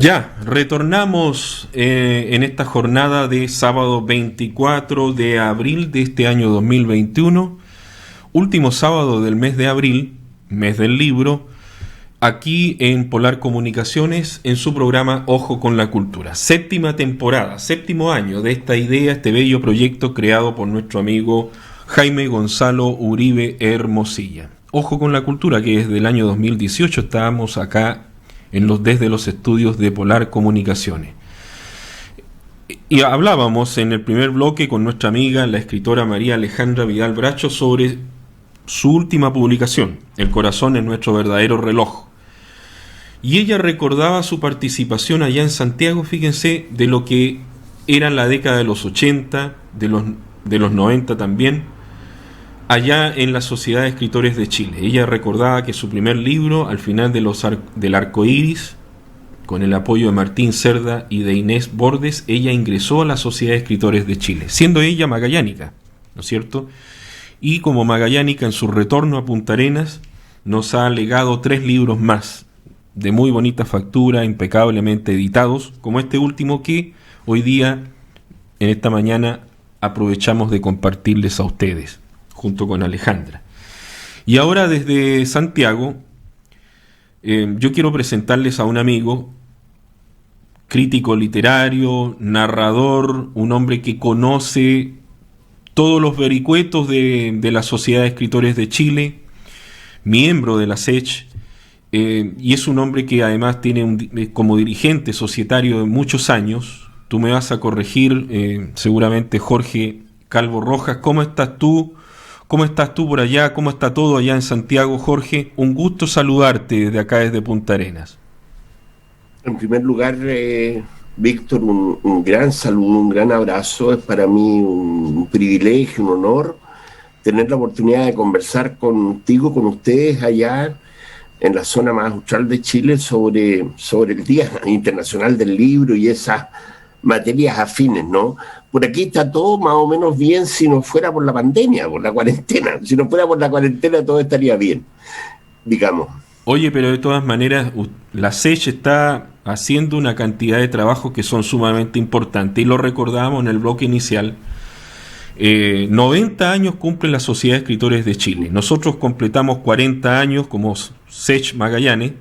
Ya, retornamos en esta jornada de sábado 24 de abril de este año 2021, último sábado del mes de abril, mes del libro, aquí en Polar Comunicaciones, en su programa Ojo con la Cultura. Séptima temporada, séptimo año de esta idea, este bello proyecto creado por nuestro amigo Jaime Gonzalo Uribe Hermosilla. Ojo con la Cultura, que desde el año 2018 estábamos acá desde los estudios de Polar Comunicaciones. Y hablábamos en el primer bloque con nuestra amiga, la escritora María Alejandra Vidal Bracho, sobre su última publicación, El corazón es nuestro verdadero reloj. Y ella recordaba su participación allá en Santiago, fíjense, de lo que era la década de los 80, de los 90 también, allá en la Sociedad de Escritores de Chile. Ella recordaba que su primer libro, Al final del arco iris, con el apoyo de Martín Cerda y de Inés Bordes, ella ingresó a la Sociedad de Escritores de Chile, siendo ella magallánica, ¿no es cierto? Y como magallánica, en su retorno a Punta Arenas, nos ha legado 3 libros más, de muy bonita factura, impecablemente editados, como este último que hoy día, en esta mañana, aprovechamos de compartirles a ustedes, junto con Alejandra. Y ahora desde Santiago, yo quiero presentarles a un amigo, crítico literario, narrador, un hombre que conoce todos los vericuetos de la Sociedad de Escritores de Chile, miembro de la SECH, y es un hombre que además tiene como dirigente societario de muchos años. Tú me vas a corregir, seguramente, Jorge Calvo Rojas. ¿Cómo estás tú? ¿Cómo estás tú por allá? ¿Cómo está todo allá en Santiago, Jorge? Un gusto saludarte desde acá, desde Punta Arenas. En primer lugar, Víctor, un gran saludo, un gran abrazo. Es para mí un privilegio, un honor tener la oportunidad de conversar contigo, con ustedes allá en la zona más austral de Chile sobre el Día Internacional del Libro y esas materias afines, ¿no? Por aquí está todo más o menos bien si no fuera por la pandemia, por la cuarentena. Si no fuera por la cuarentena todo estaría bien, digamos. Oye, pero de todas maneras, la SECH está haciendo una cantidad de trabajos que son sumamente importantes, y lo recordábamos en el bloque inicial. 90 años cumple la Sociedad de Escritores de Chile. Nosotros completamos 40 años como SECH Magallanes,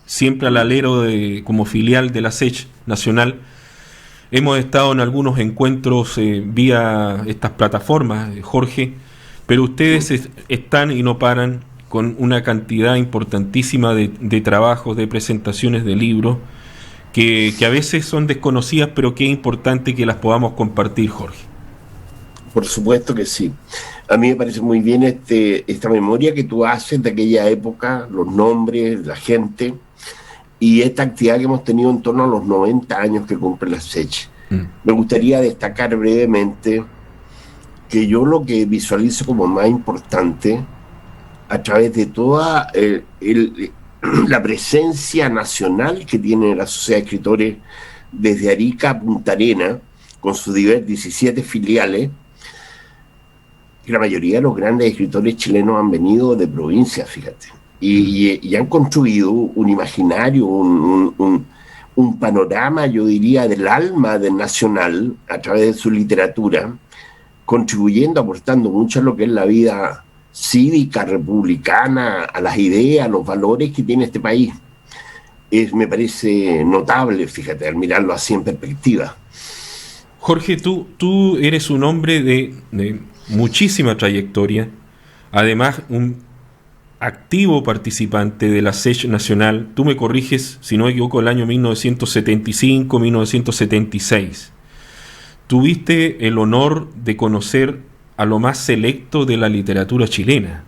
siempre al alero como filial de la SECH Nacional. Hemos estado en algunos encuentros vía estas plataformas, Jorge, pero ustedes están y no paran con una cantidad importantísima de trabajos, de presentaciones de libros, que a veces son desconocidas, pero que es importante que las podamos compartir, Jorge. Por supuesto que sí. A mí me parece muy bien esta memoria que tú haces de aquella época, los nombres, la gente, y esta actividad que hemos tenido en torno a los 90 años que cumple la SECH. Me gustaría destacar brevemente que yo lo que visualizo como más importante, a través de toda la presencia nacional que tiene la Sociedad de Escritores desde Arica a Punta Arenas, con sus 17 filiales, que la mayoría de los grandes escritores chilenos han venido de provincias, fíjate, y han construido un imaginario, un panorama, yo diría, del alma del nacional a través de su literatura, contribuyendo, aportando mucho a lo que es la vida cívica, republicana, a las ideas, a los valores que tiene este país. Me parece notable, fíjate, al mirarlo así en perspectiva. Jorge, tú eres un hombre de muchísima trayectoria, además un activo participante de la SECH Nacional. Tú me corriges si no me equivoco, el año 1975-1976. Tuviste el honor de conocer a lo más selecto de la literatura chilena,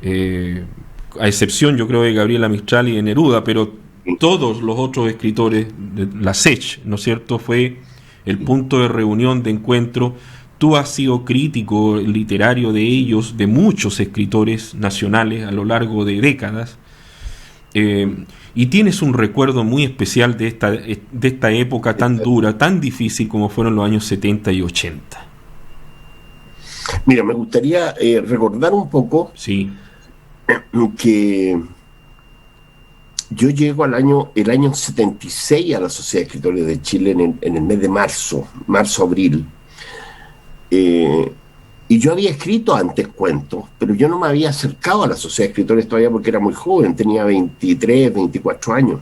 a excepción, yo creo, de Gabriela Mistral y de Neruda, pero todos los otros escritores de la SECH, ¿no es cierto?, fue el punto de reunión, de encuentro. Tú has sido crítico literario de ellos, de muchos escritores nacionales a lo largo de décadas, y tienes un recuerdo muy especial de esta época tan dura, tan difícil como fueron los años 70 y 80. Mira, me gustaría recordar un poco Sí. que yo llego el año 76 a la Sociedad de Escritores de Chile en el mes de marzo-abril. Eh, y yo había escrito antes cuentos, pero yo no me había acercado a la Sociedad de Escritores todavía porque era muy joven, tenía 23, 24 años.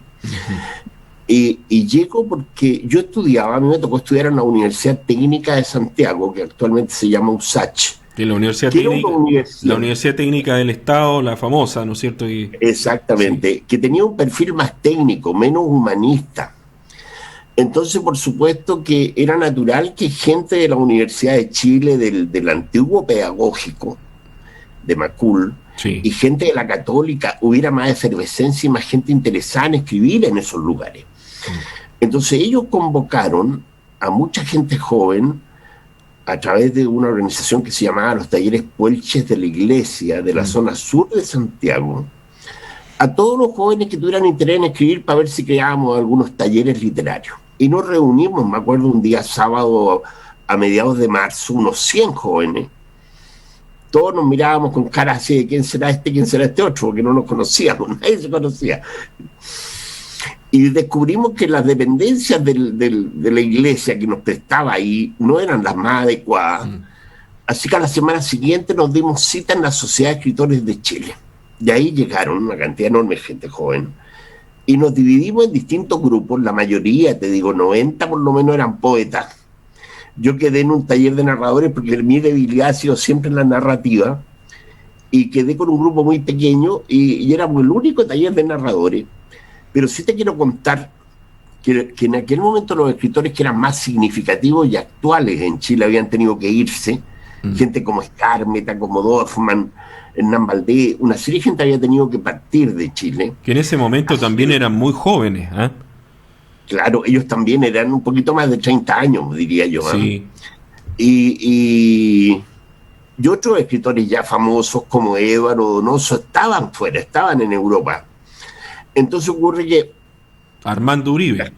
Y llego porque yo estudiaba, a mí me tocó estudiar en la Universidad Técnica de Santiago, que actualmente se llama USACH. Que la Universidad Que era Técnica, una universidad, la Universidad Técnica del Estado, la famosa, ¿no es cierto? exactamente, Sí. que tenía un perfil más técnico, menos humanista. Entonces, por supuesto que era natural que gente de la Universidad de Chile, del antiguo pedagógico, de Macul, Sí. y gente de la Católica, hubiera más efervescencia y más gente interesada en escribir en esos lugares. Entonces ellos convocaron a mucha gente joven a través de una organización que se llamaba los Talleres Puelches de la Iglesia, de la zona sur de Santiago, a todos los jóvenes que tuvieran interés en escribir para ver si creábamos algunos talleres literarios. Y nos reunimos, me acuerdo, un día sábado a mediados de marzo, unos 100 jóvenes. Todos nos mirábamos con cara así de quién será este otro, porque no nos conocíamos, nadie se conocía. Y descubrimos que las dependencias de la iglesia que nos prestaba ahí no eran las más adecuadas. Así que a la semana siguiente nos dimos cita en la Sociedad de Escritores de Chile. De ahí llegaron una cantidad enorme de gente joven. Y nos dividimos en distintos grupos, la mayoría, te digo, 90 por lo menos eran poetas. Yo quedé en un taller de narradores porque mi debilidad ha sido siempre la narrativa. Y quedé con un grupo muy pequeño y éramos el único taller de narradores. Pero sí te quiero contar que en aquel momento los escritores que eran más significativos y actuales en Chile habían tenido que irse. Gente como Escármeta, como Dorfman, Hernán Valdés, una serie de gente había tenido que partir de Chile. Que en ese momento también eran muy jóvenes, ¿eh? Claro, ellos también eran un poquito más de 30 años, diría yo. Sí. Y otros escritores ya famosos como Édouard Donoso estaban fuera, estaban en Europa. Entonces ocurre que Armando Uribe.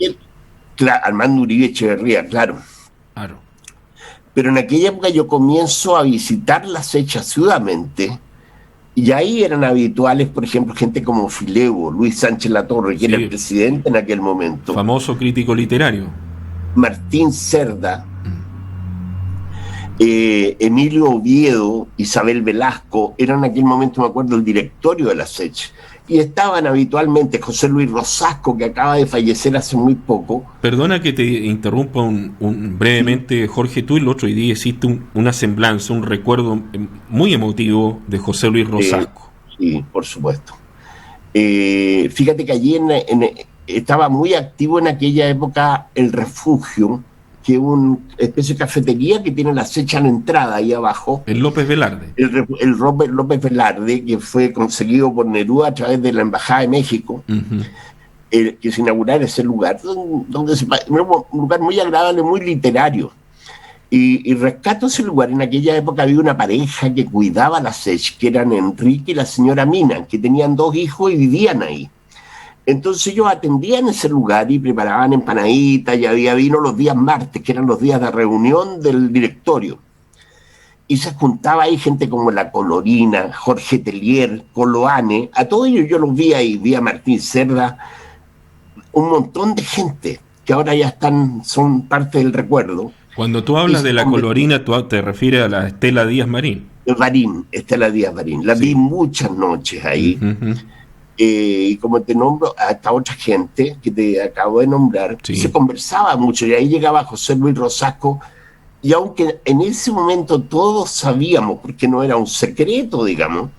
Armando Uribe Echeverría, claro. Claro. Pero en aquella época yo comienzo a visitar la Secha asiduamente, y ahí eran habituales, por ejemplo, gente como Filebo, Luis Sánchez Latorre, que era el presidente en aquel momento. Famoso crítico literario. Martín Cerda, Emilio Oviedo, Isabel Velasco, eran en aquel momento, me acuerdo, el directorio de la SECH. Y estaban habitualmente José Luis Rosasco, que acaba de fallecer hace muy poco. Perdona que te interrumpa brevemente, Jorge. Tú el otro día hiciste una semblanza, un recuerdo muy emotivo de José Luis Rosasco. Sí, por supuesto. Fíjate que allí estaba muy activo en aquella época el Refugio, que es una especie de cafetería que tiene la Secha en la entrada ahí abajo. El López Velarde. El López Velarde, que fue conseguido por Neruda a través de la Embajada de México, que se inaugurara ese lugar, un lugar muy agradable, muy literario. Y rescato ese lugar. En aquella época había una pareja que cuidaba la Sech, que eran Enrique y la señora Mina, que tenían 2 hijos y vivían ahí. Entonces ellos atendían ese lugar y preparaban empanaditas, y había vino los días martes, que eran los días de reunión del directorio. Y se juntaba ahí gente como La Colorina, Jorge Tellier, Coloane. A todos ellos yo los vi ahí, vi a Martín Cerda, un montón de gente que ahora ya son parte del recuerdo. Cuando tú hablas de La Colorina, tú te refieres a la Estela Díaz Marín. Estela Díaz Marín. La vi muchas noches ahí. Y como te nombro, hasta otra gente que te acabo de nombrar, se conversaba mucho, y ahí llegaba José Luis Rosasco, y aunque en ese momento todos sabíamos, porque no era un secreto, digamos,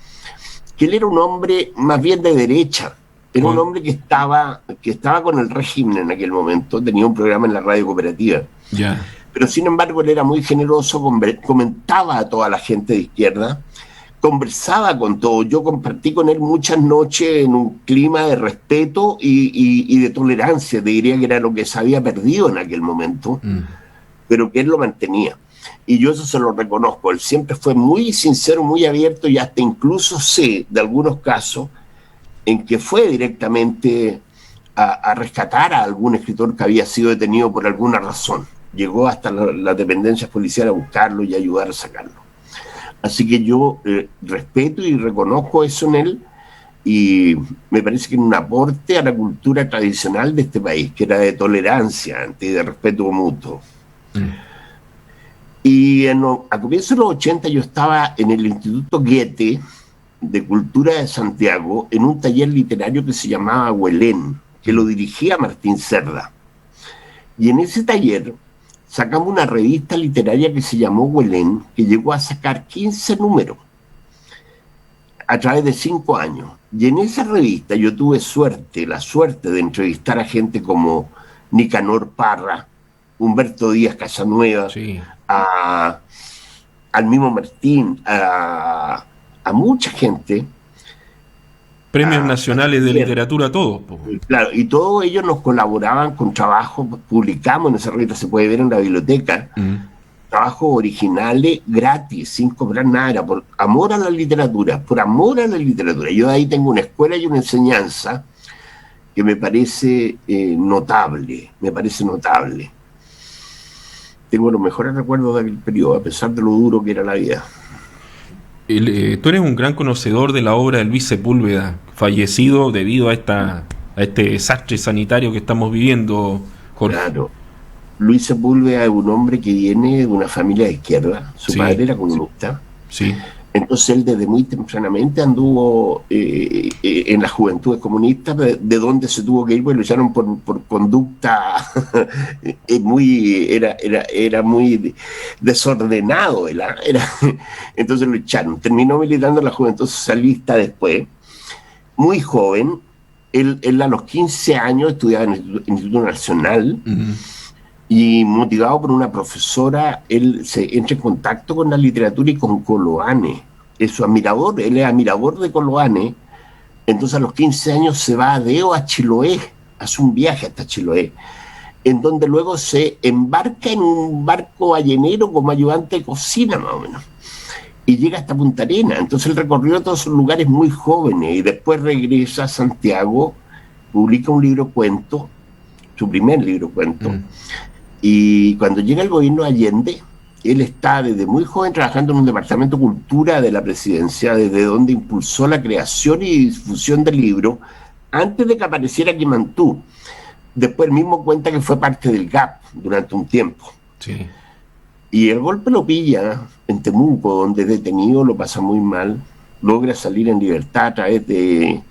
que él era un hombre más bien de derecha, era un hombre que estaba con el régimen en aquel momento, tenía un programa en la radio cooperativa. Pero sin embargo él era muy generoso, comentaba a toda la gente de izquierda, conversaba con todos. Yo compartí con él muchas noches en un clima de respeto y de tolerancia. Te diría que era lo que se había perdido en aquel momento, pero que él lo mantenía. Y yo eso se lo reconozco. Él siempre fue muy sincero, muy abierto, y hasta incluso sé de algunos casos en que fue directamente a rescatar a algún escritor que había sido detenido por alguna razón. Llegó hasta las dependencias policiales a buscarlo y a ayudar a sacarlo. Así que yo respeto y reconozco eso en él, y me parece que es un aporte a la cultura tradicional de este país, que era de tolerancia y de respeto mutuo. Y a comienzos de los 80 yo estaba en el Instituto Goethe de Cultura de Santiago, en un taller literario que se llamaba Huelén, que lo dirigía Martín Cerda. Y en ese taller sacamos una revista literaria que se llamó Huelén, que llegó a sacar 15 números a través de 5 años. Y en esa revista yo tuve la suerte de entrevistar a gente como Nicanor Parra, Humberto Díaz Casanueva, Sí. Al mismo Martín, a mucha gente. Premios nacionales de literatura, todos. Claro, y todos ellos nos colaboraban con trabajos, publicamos en esa revista, se puede ver en la biblioteca, trabajos originales gratis, sin cobrar nada, era por amor a la literatura, por amor a la literatura. Yo de ahí tengo una escuela y una enseñanza que me parece notable, Tengo los mejores recuerdos del periodo, a pesar de lo duro que era la vida. Tú eres un gran conocedor de la obra de Luis Sepúlveda, fallecido debido a este desastre sanitario que estamos viviendo, Jorge. Claro. Luis Sepúlveda es un hombre que viene de una familia de izquierda. Su padre era comunista. Sí. Entonces él desde muy tempranamente anduvo en las juventudes comunistas, de donde se tuvo que ir, porque lo echaron por conducta era muy desordenado. Entonces lo echaron. Terminó militando en la Juventud Socialista después, muy joven. Él a los 15 años estudiaba en el Instituto Nacional. Y motivado por una profesora, él se entra en contacto con la literatura y con Coloane. Es su admirador, él es admirador de Coloane. Entonces a los 15 años se va a Deo, a Chiloé, hace un viaje hasta Chiloé, en donde luego se embarca en un barco ballenero como ayudante de cocina, más o menos, y llega hasta Punta Arenas. Entonces él recorrió todos esos lugares muy jóvenes y después regresa a Santiago, publica un libro cuento, su primer libro cuento. Y cuando llega el gobierno de Allende, él está desde muy joven trabajando en un departamento de cultura de la presidencia, desde donde impulsó la creación y difusión del libro, antes de que apareciera Quimantú. Después él mismo cuenta que fue parte del GAP durante un tiempo. Sí. Y el golpe lo pilla en Temuco, donde es detenido, lo pasa muy mal, logra salir en libertad a través de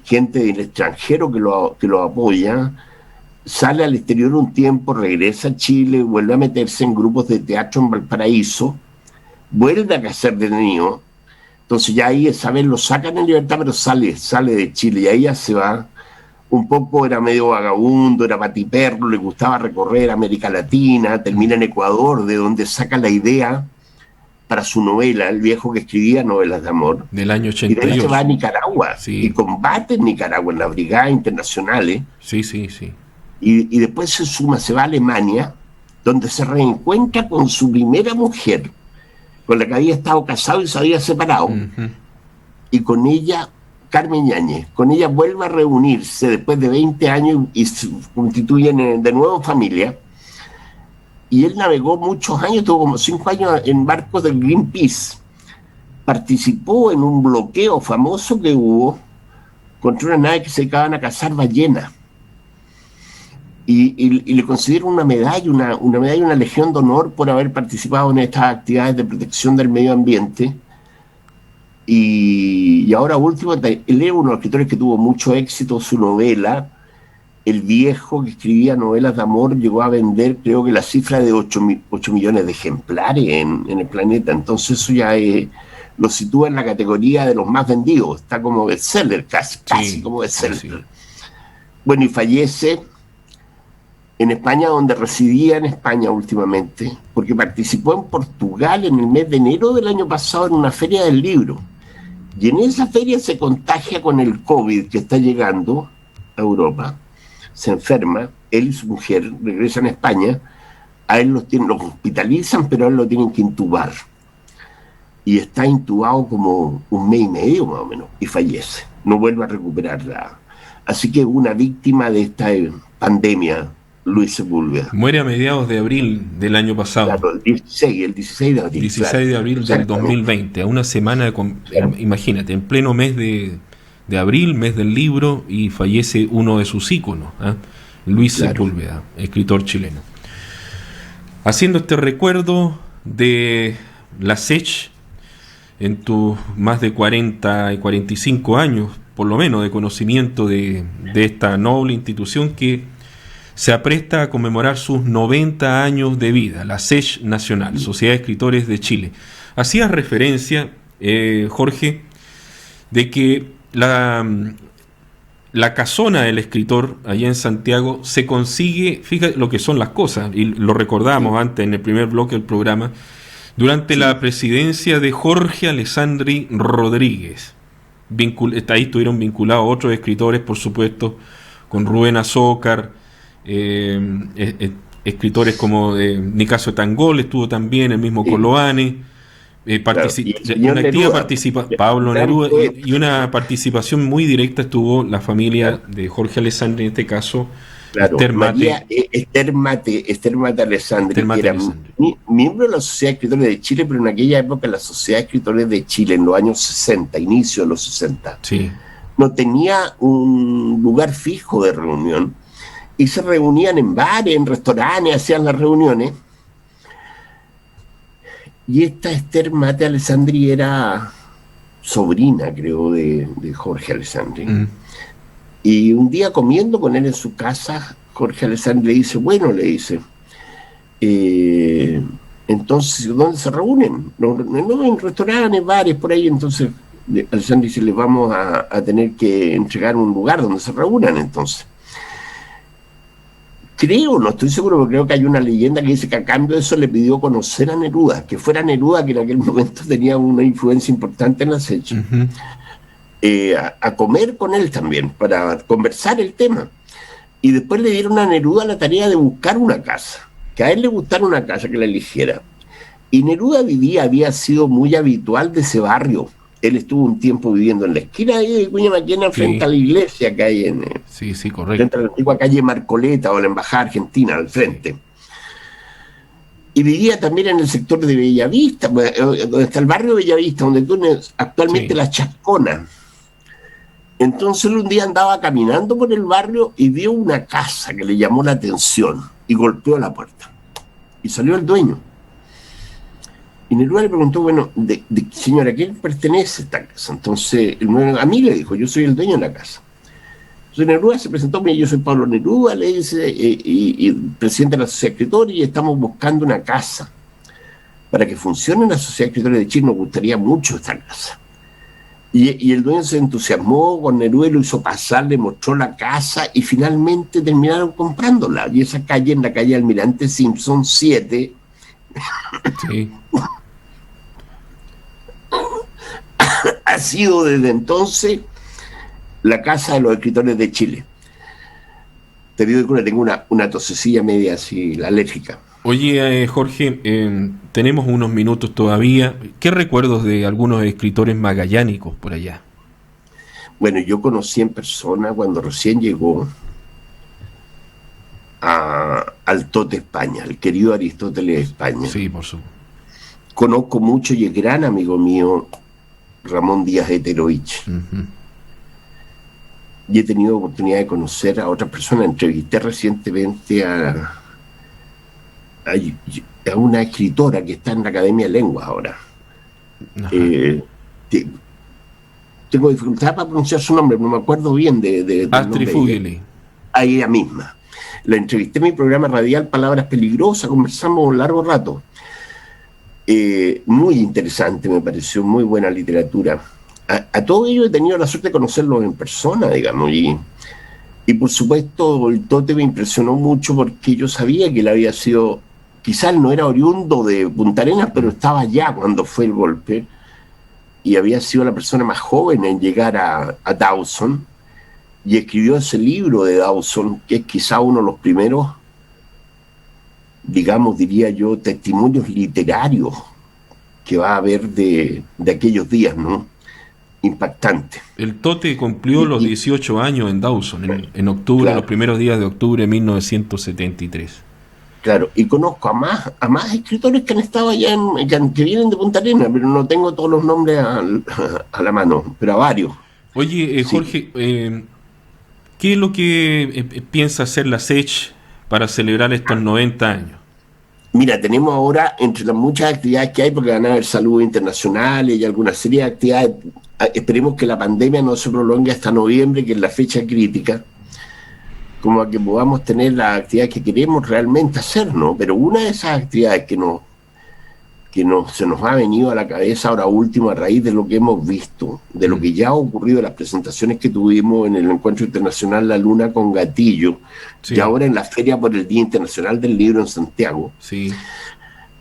gente del extranjero que lo apoya. Sale al exterior un tiempo, regresa a Chile, vuelve a meterse en grupos de teatro en Valparaíso, vuelve a ser detenido. Entonces ya ahí esa vez lo sacan en libertad, pero sale de Chile, y ahí ya se va. Un poco era medio vagabundo, era patiperro, le gustaba recorrer América Latina, termina en Ecuador, de donde saca la idea para su novela, el viejo que escribía novelas de amor. Del año 88. Y de ahí se va a Nicaragua, sí. Y combate en Nicaragua, en las brigadas internacionales. Sí. Y después se va a Alemania, donde se reencuentra con su primera mujer, con la que había estado casado y se había separado, y con ella, Carmen Yáñez, con ella vuelve a reunirse después de 20 años y se constituyen de nuevo familia. Y él navegó muchos años, tuvo como 5 años en barcos del Greenpeace. Participó en un bloqueo famoso que hubo contra una nave que se dedicaban a cazar ballenas. Y le concedieron una medalla, una legión de honor por haber participado en estas actividades de protección del medio ambiente. Y ahora último, él es uno de los escritores que tuvo mucho éxito. Su novela, El viejo, que escribía novelas de amor, llegó a vender, creo que la cifra de 8 millones de ejemplares en el planeta. Entonces eso ya lo sitúa en la categoría de los más vendidos. Está como bestseller, casi como bestseller. Sí. Bueno, y fallece en España, donde residía en España últimamente, porque participó en Portugal en el mes de enero del año pasado en una feria del libro. Y en esa feria se contagia con el COVID que está llegando a Europa. Se enferma, él y su mujer regresan a España. A él los hospitalizan, pero a él lo tienen que intubar. Y está intubado como 1 mes y medio más o menos, y fallece. No vuelve a recuperarla. Así que una víctima de esta pandemia Luis Sepúlveda. Muere a mediados de abril del año pasado. Claro, el 16 de abril. 16 de abril del 2020, a una semana, imagínate, en pleno mes de abril, mes del libro, y fallece uno de sus íconos, Luis Sepúlveda, escritor chileno. Haciendo este recuerdo de la SECH, en tus más de 40 y 45 años, por lo menos, de conocimiento de esta noble institución que se apresta a conmemorar sus 90 años de vida, la SECH Nacional, Sociedad de Escritores de Chile. Hacías referencia, Jorge, de que la casona del escritor allá en Santiago se consigue, fíjate lo que son las cosas, y lo recordamos antes en el primer bloque del programa, durante la presidencia de Jorge Alessandri Rodríguez. Ahí estuvieron vinculados otros escritores, por supuesto, con Rubén Azócar, escritores como Nicasio Tangol, estuvo también el mismo Coloane, una activa participación, Pablo Neruda, y una participación muy directa estuvo la familia de Jorge Alessandri, en este caso, Esther Mate Alessandri, que era miembro de la Sociedad de Escritores de Chile, pero en aquella época la Sociedad de Escritores de Chile, en los años 60, inicio de los 60, no tenía un lugar fijo de reunión, y se reunían en bares, en restaurantes, hacían las reuniones. Y esta Esther Mate Alessandri era sobrina, creo, de Jorge Alessandri. Y un día comiendo con él en su casa, Jorge Alessandri le dice, entonces, ¿dónde se reúnen? No, en restaurantes, bares, por ahí. Entonces Alessandri dice, les vamos a tener que entregar un lugar donde se reúnan, entonces. Creo, no estoy seguro, pero creo que hay una leyenda que dice que a cambio de eso le pidió conocer a Neruda, que fuera Neruda, que en aquel momento tenía una influencia importante en la SECH, a comer con él también, para conversar el tema. Y después le dieron a Neruda la tarea de buscar una casa, que a él le gustara una casa, que la eligiera. Y Neruda había sido muy habitual de ese barrio. Él estuvo un tiempo viviendo en la esquina de Vicuña Maquena, frente a la iglesia que hay correcto. Frente a la antigua calle Marcoleta o la Embajada Argentina, al frente. Y vivía también en el sector de Bellavista, donde está el barrio de Bellavista, donde tienes actualmente la Chascona. Entonces él un día andaba caminando por el barrio y vio una casa que le llamó la atención y golpeó la puerta. Y salió el dueño. Y Neruda le preguntó, bueno, señora, ¿a quién pertenece esta casa? Entonces, a mí le dijo, yo soy el dueño de la casa. Entonces Neruda se presentó, mira, yo soy Pablo Neruda, le dice, y presidente de la Sociedad de Escritores, y estamos buscando una casa. Para que funcione la Sociedad de Escritores de Chile nos gustaría mucho esta casa. Y el dueño se entusiasmó con Neruda, lo hizo pasar, le mostró la casa, y finalmente terminaron comprándola. Y esa calle, en la calle Almirante Simpson 7, ha sido desde entonces la casa de los escritores de Chile. Te digo que tengo una tosecilla media así, alérgica. Oye, Jorge, tenemos unos minutos todavía. ¿Qué recuerdos de algunos escritores magallánicos por allá? Bueno, yo conocí en persona cuando recién llegó al Tote España, el querido Aristóteles España. Sí, por supuesto. Conozco mucho y es gran amigo mío Ramón Díaz Eterovich. Y he tenido oportunidad de conocer a otras personas. Entrevisté recientemente a una escritora que está en la Academia de Lenguas ahora. Tengo dificultad para pronunciar su nombre, no me acuerdo bien de Astrid Fugeli. A ella misma. La entrevisté en mi programa radial Palabras Peligrosas, conversamos un largo rato. Muy interesante, me pareció, muy buena literatura. A todo ello he tenido la suerte de conocerlos en persona, digamos, y por supuesto el Tote me impresionó mucho porque yo sabía que él había sido, quizás no era oriundo de Punta Arenas, pero estaba allá cuando fue el golpe, y había sido la persona más joven en llegar a Dawson, y escribió ese libro de Dawson, que es quizá uno de los primeros, digamos, diría yo, testimonios literarios que va a haber de aquellos días, ¿no? impactante. El Tote cumplió los 18 años en Dawson, en octubre, claro, los primeros días de octubre de 1973. Claro, y conozco a más escritores que han estado allá, que vienen de Punta Arenas, pero no tengo todos los nombres a la mano, pero a varios. Oye, Jorge, ¿qué es lo que piensa hacer la SECH para celebrar estos 90 años? Mira, tenemos ahora, entre las muchas actividades que hay, porque van a haber saludos internacionales y alguna serie de actividades, esperemos que la pandemia no se prolongue hasta noviembre, que es la fecha crítica, como a que podamos tener las actividades que queremos realmente hacer, ¿no? Pero una de esas actividades que se nos ha venido a la cabeza ahora último a raíz de lo que hemos visto, de lo que ya ha ocurrido, las presentaciones que tuvimos en el Encuentro Internacional La Luna con Gatillo, sí, y ahora en la Feria por el Día Internacional del Libro en Santiago, sí,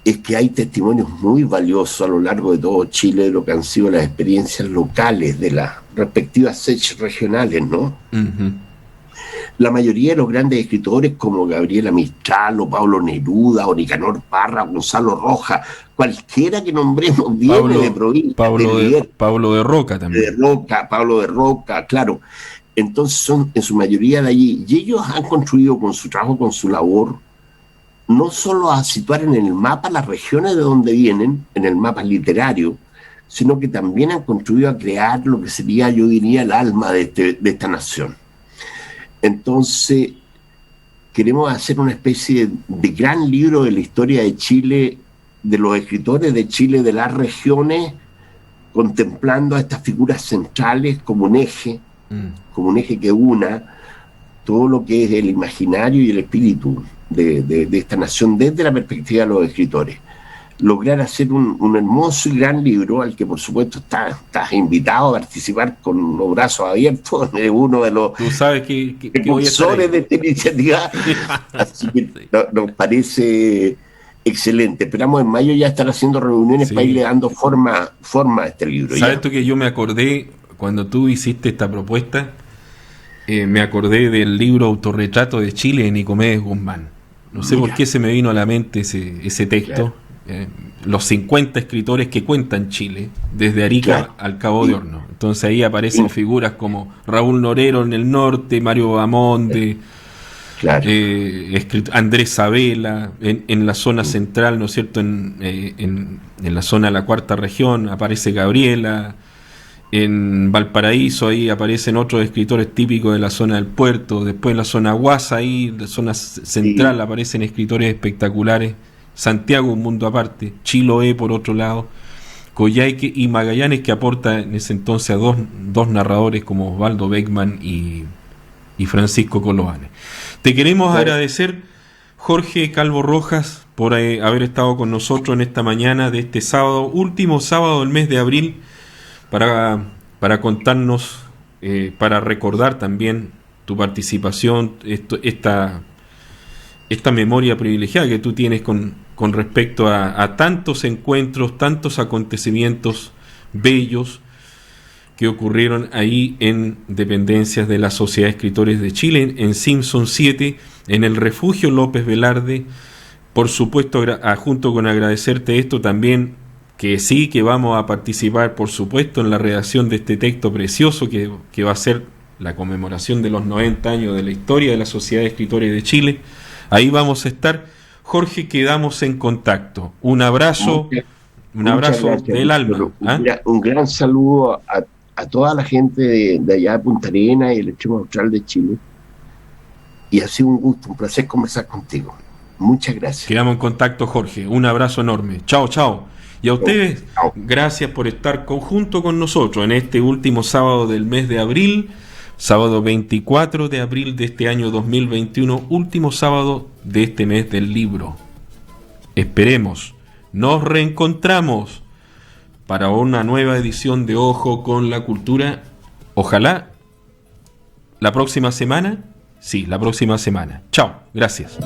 es que hay testimonios muy valiosos a lo largo de todo Chile de lo que han sido las experiencias locales de las respectivas SECH regionales, ¿no? Uh-huh. La mayoría de los grandes escritores como Gabriela Mistral o Pablo Neruda o Nicanor Parra, Gonzalo Rojas, cualquiera que nombremos viene de provincia. Pablo de Roca también. Pablo de Roca, claro. Entonces son en su mayoría de allí. Y ellos han contribuido con su trabajo, con su labor, no solo a situar en el mapa las regiones de donde vienen, en el mapa literario, sino que también han contribuido a crear lo que sería, yo diría, el alma de esta nación. Entonces, queremos hacer una especie de gran libro de la historia de Chile, de los escritores de Chile, de las regiones, contemplando a estas figuras centrales como un eje que una todo lo que es el imaginario y el espíritu de esta nación desde la perspectiva de los escritores. Lograr hacer un hermoso y gran libro al que por supuesto estás invitado a participar con los brazos abiertos, de uno de los impulsores de esta iniciativa. Así que nos parece excelente. Esperamos en mayo ya estar haciendo reuniones, sí, para irle dando forma a este libro. ¿Sabes tú que yo me acordé cuando tú hiciste esta propuesta? Me acordé del libro Autorretrato de Chile de Nicomedes Guzmán. No sé por qué se me vino a la mente ese texto. Claro. Los 50 escritores que cuentan Chile, desde Arica, claro, al Cabo de Horno. Entonces ahí aparecen figuras como Raúl Norero en el norte, Mario Bamonde, claro, Andrés Sabela, en la zona central, ¿no es cierto? En la zona de la cuarta región aparece Gabriela, en Valparaíso ahí aparecen otros escritores típicos de la zona del puerto, después en la zona Guasa, ahí en la zona central, sí, aparecen escritores espectaculares. Santiago, un mundo aparte, Chiloé por otro lado, Coyhaique y Magallanes, que aporta en ese entonces a dos narradores como Osvaldo Beckman y Francisco Coloane. Te queremos agradecer, Jorge Calvo Rojas, por haber estado con nosotros en esta mañana de este sábado, último sábado del mes de abril, para contarnos, para recordar también tu participación, esta memoria privilegiada que tú tienes con respecto a tantos encuentros, tantos acontecimientos bellos que ocurrieron ahí en dependencias de la Sociedad de Escritores de Chile, en Simpson 7, en el Refugio López Velarde. Por supuesto, junto con agradecerte esto también, que sí, que vamos a participar, por supuesto, en la redacción de este texto precioso que va a ser la conmemoración de los 90 años de la historia de la Sociedad de Escritores de Chile. Ahí vamos a estar. Jorge, quedamos en contacto. Un abrazo, gracias, del alma. Un gran saludo a toda la gente de allá de Punta Arenas y el extremo austral de Chile. Y ha sido un gusto, un placer conversar contigo. Muchas gracias. Quedamos en contacto, Jorge. Un abrazo enorme. Chao, chao. Y a ustedes, gracias por estar junto con nosotros en este último sábado del mes de abril. Sábado 24 de abril de este año 2021, último sábado de este mes del libro. Esperemos, nos reencontramos para una nueva edición de Ojo con la Cultura. Ojalá la próxima semana. Sí, la próxima semana. Chao, gracias.